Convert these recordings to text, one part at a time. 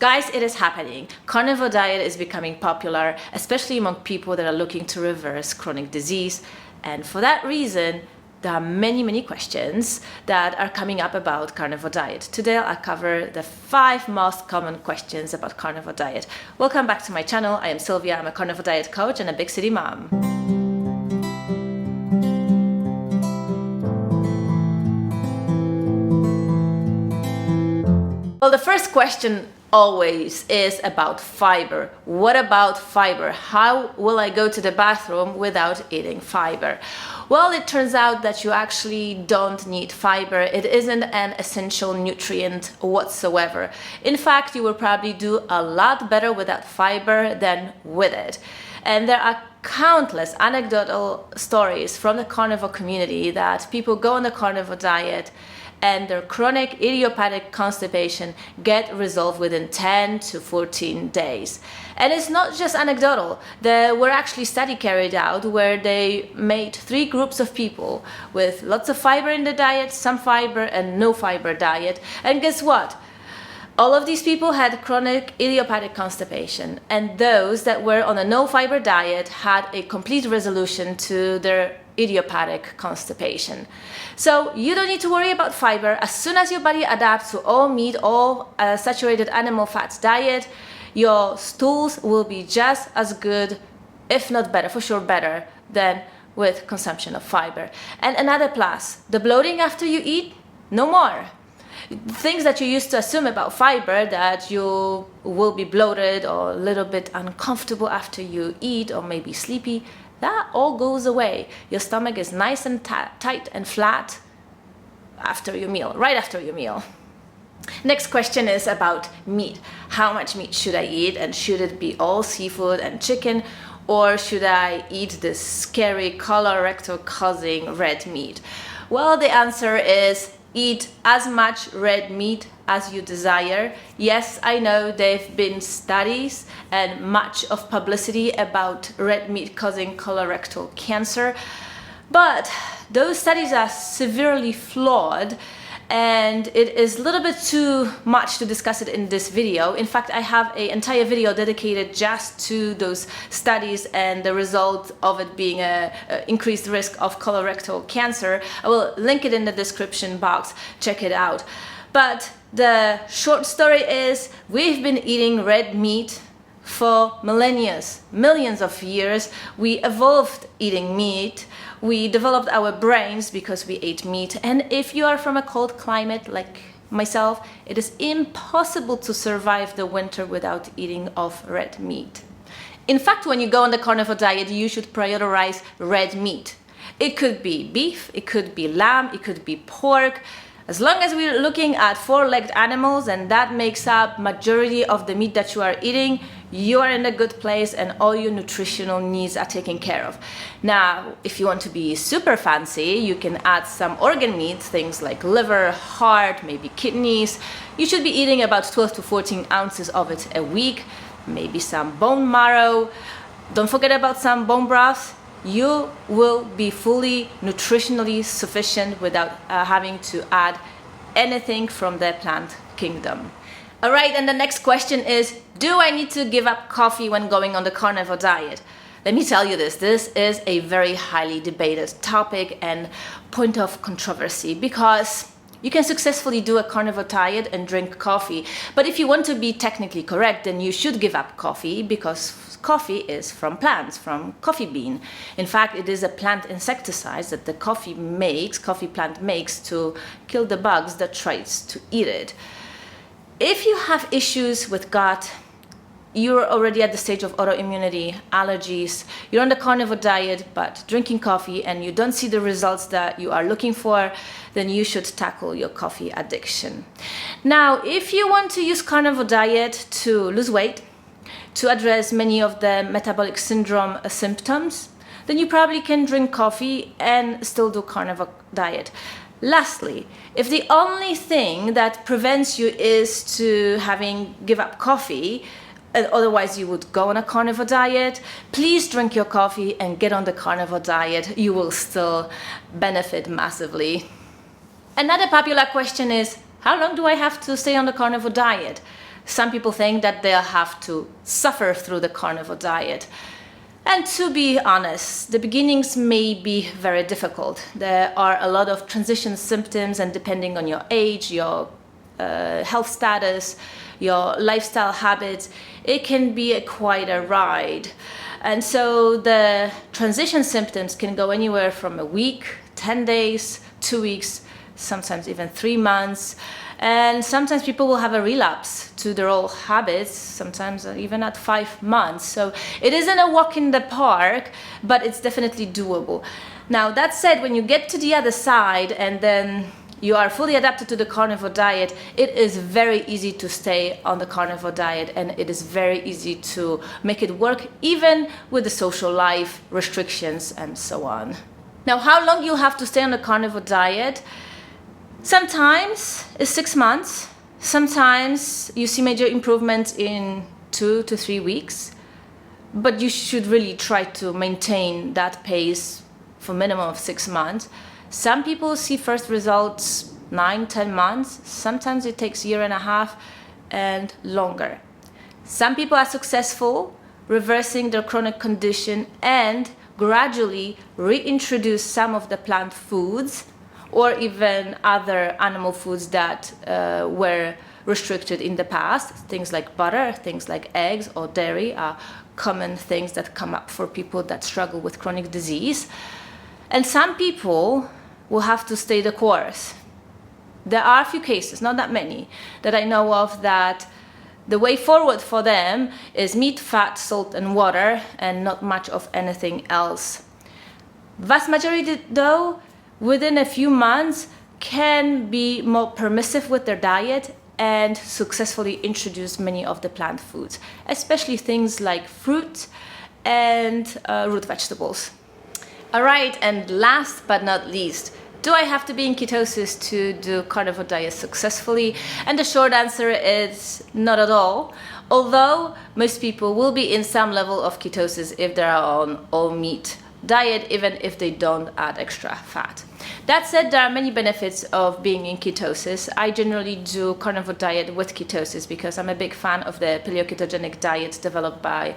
Guys, it is happening. Carnivore diet is becoming popular, especially among people that are looking to reverse chronic disease. And for that reason, there are many questions that are coming up about carnivore diet. Today, I'll cover the 5 most common questions about carnivore diet. Welcome back to my channel. I am Sylvia. I'm a carnivore diet coach and a big city mom. Well, the first question always is about fiber. What about fiber? How will I go to the bathroom without eating fiber? Well, it turns out that you actually don't need fiber. It isn't an essential nutrient whatsoever. In fact, you will probably do a lot better without fiber than with it. And there are countless anecdotal stories from the carnivore community that people go on the carnivore diet and their chronic idiopathic constipation get resolved within 10 to 14 days. And it's not just anecdotal. There were actually studies carried out where they made 3 groups of people with lots of fiber in the diet, some fiber and no fiber diet. And guess what? All of these people had chronic idiopathic constipation, and those that were on a no fiber diet had a complete resolution to their idiopathic constipation. So you don't need to worry about fiber. As soon as your body adapts to all meat, all saturated animal fats diet, your stools will be just as good, if not better, for sure better, than with consumption of fiber. And another plus, the bloating after you eat, no more. Things that you used to assume about fiber, that you will be bloated or a little bit uncomfortable after you eat or maybe sleepy, that all goes away. Your stomach is nice and tight and flat after your meal, right after your meal. Next question is about meat. How much meat should I eat, and should it be all seafood and chicken, or should I eat this scary colorectal causing red meat? Well, the answer is eat as much red meat as you desire. Yes, I know there have been studies and much of publicity about red meat causing colorectal cancer, but those studies are severely flawed, and it is a little bit too much to discuss it in this video. In fact, I have an entire video dedicated just to those studies and the result of it being an increased risk of colorectal cancer. I will link it in the description box. Check it out. But the short story is, we've been eating red meat for millennia, millions of years. We evolved eating meat. We developed our brains because we ate meat. And if you are from a cold climate like myself, it is impossible to survive the winter without eating of red meat. In fact, when you go on the carnivore diet, you should prioritize red meat. It could be beef, it could be lamb, it could be pork. As long as we're looking at 4-legged animals and that makes up majority of the meat that you are eating, you are in a good place and all your nutritional needs are taken care of. Now, if you want to be super fancy, you can add some organ meat, things like liver, heart, maybe kidneys. You should be eating about 12 to 14 ounces of it a week, maybe some bone marrow. Don't forget about some bone broth. You will be fully nutritionally sufficient without having to add anything from the plant kingdom. All right, and the next question is, do I need to give up coffee when going on the carnivore diet? Let me tell you this is a very highly debated topic and point of controversy, because you can successfully do a carnivore diet and drink coffee. But if you want to be technically correct, then you should give up coffee, because coffee is from plants, from coffee bean. In fact, it is a plant insecticide that the coffee plant makes to kill the bugs that tries to eat it. If you have issues with gut, you're already at the stage of autoimmunity, allergies, you're on the carnivore diet but drinking coffee and you don't see the results that you are looking for, then you should tackle your coffee addiction. Now, if you want to use carnivore diet to lose weight, to address many of the metabolic syndrome symptoms, then you probably can drink coffee and still do carnivore diet. Lastly, if the only thing that prevents you is to give up coffee, otherwise you would go on a carnivore diet, please drink your coffee and get on the carnivore diet. You will still benefit massively. Another popular question is, how long do I have to stay on the carnivore diet? Some people think that they'll have to suffer through the carnivore diet. And to be honest, the beginnings may be very difficult. There are a lot of transition symptoms, and depending on your age, your health status, your lifestyle habits, it can be quite a ride. And so the transition symptoms can go anywhere from a week, 10 days, 2 weeks, sometimes even 3 months. And sometimes people will have a relapse to their old habits, sometimes even at 5 months. So it isn't a walk in the park, but it's definitely doable. Now, that said, when you get to the other side and then you are fully adapted to the carnivore diet, it is very easy to stay on the carnivore diet, and it is very easy to make it work even with the social life restrictions and so on. Now, how long you'll have to stay on the carnivore diet? Sometimes it's 6 months. Sometimes you see major improvements in 2 to 3 weeks, but you should really try to maintain that pace for a minimum of 6 months. Some people see first results 9-10 months. Sometimes it takes a year and a half and longer. Some people are successful reversing their chronic condition and gradually reintroduce some of the plant foods or even other animal foods that were restricted in the past. Things like butter, things like eggs or dairy are common things that come up for people that struggle with chronic disease. And some people will have to stay the course. There are a few cases, not that many, that I know of that the way forward for them is meat, fat, salt, and water, and not much of anything else. Vast majority, though, within a few months, can be more permissive with their diet and successfully introduce many of the plant foods, especially things like fruit and root vegetables. All right, and last but not least, do I have to be in ketosis to do carnivore diet successfully? And the short answer is not at all. Although most people will be in some level of ketosis if they are on all meat diet, even if they don't add extra fat. That said, there are many benefits of being in ketosis. I generally do carnivore diet with ketosis because I'm a big fan of the paleo-ketogenic diet developed by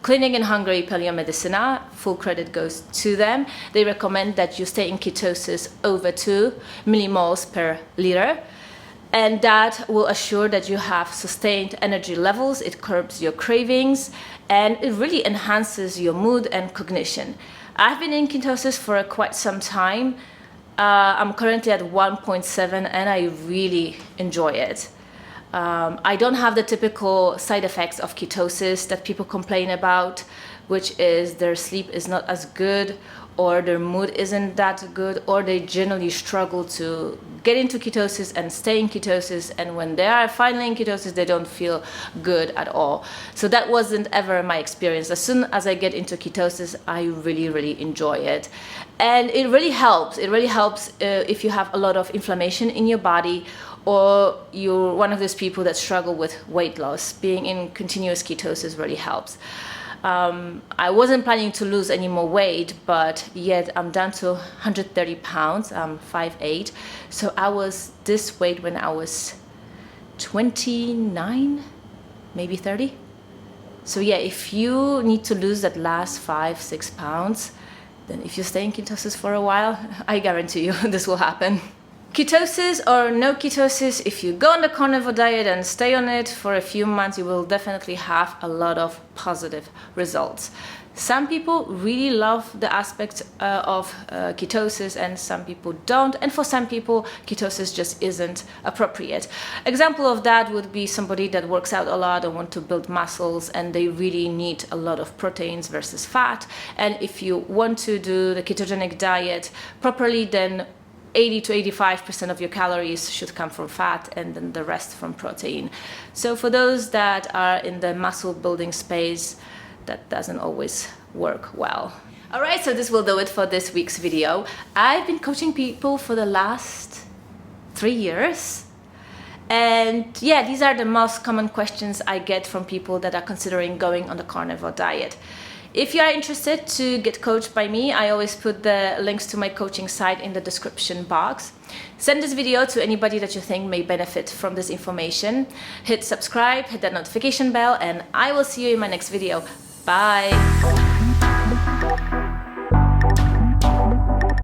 Clinic in Hungary Paleomedicina. Full credit goes to them. They recommend that you stay in ketosis over 2 millimoles per liter, and that will assure that you have sustained energy levels. It curbs your cravings, and it really enhances your mood and cognition. I've been in ketosis for quite some time. I'm currently at 1.7 and I really enjoy it. I don't have the typical side effects of ketosis that people complain about, which is their sleep is not as good, or their mood isn't that good, or they generally struggle to get into ketosis and stay in ketosis, and when they are finally in ketosis, they don't feel good at all. So that wasn't ever my experience. As soon as I get into ketosis, I really enjoy it. And it really helps. It really helps if you have a lot of inflammation in your body, or you're one of those people that struggle with weight loss. Being in continuous ketosis really helps. I wasn't planning to lose any more weight, but yet I'm down to 130 pounds. I'm 5'8", so I was this weight when I was 29, maybe 30. So yeah, if you need to lose that last 5-6 pounds, then if you stay in ketosis for a while, I guarantee you this will happen. Ketosis or no ketosis, if you go on the carnivore diet and stay on it for a few months, you will definitely have a lot of positive results. Some people really love the aspect of ketosis and some people don't, and for some people ketosis just isn't appropriate. Example of that would be somebody that works out a lot and want to build muscles, and they really need a lot of proteins versus fat, and if you want to do the ketogenic diet properly, then 80 to 85% of your calories should come from fat and then the rest from protein. So for those that are in the muscle building space, that doesn't always work well. All right, so this will do it for this week's video. I've been coaching people for the last 3 years. And yeah, these are the most common questions I get from people that are considering going on the carnivore diet. If you are interested to get coached by me, I always put the links to my coaching site in the description box. Send this video to anybody that you think may benefit from this information. Hit subscribe, hit that notification bell, and I will see you in my next video. Bye!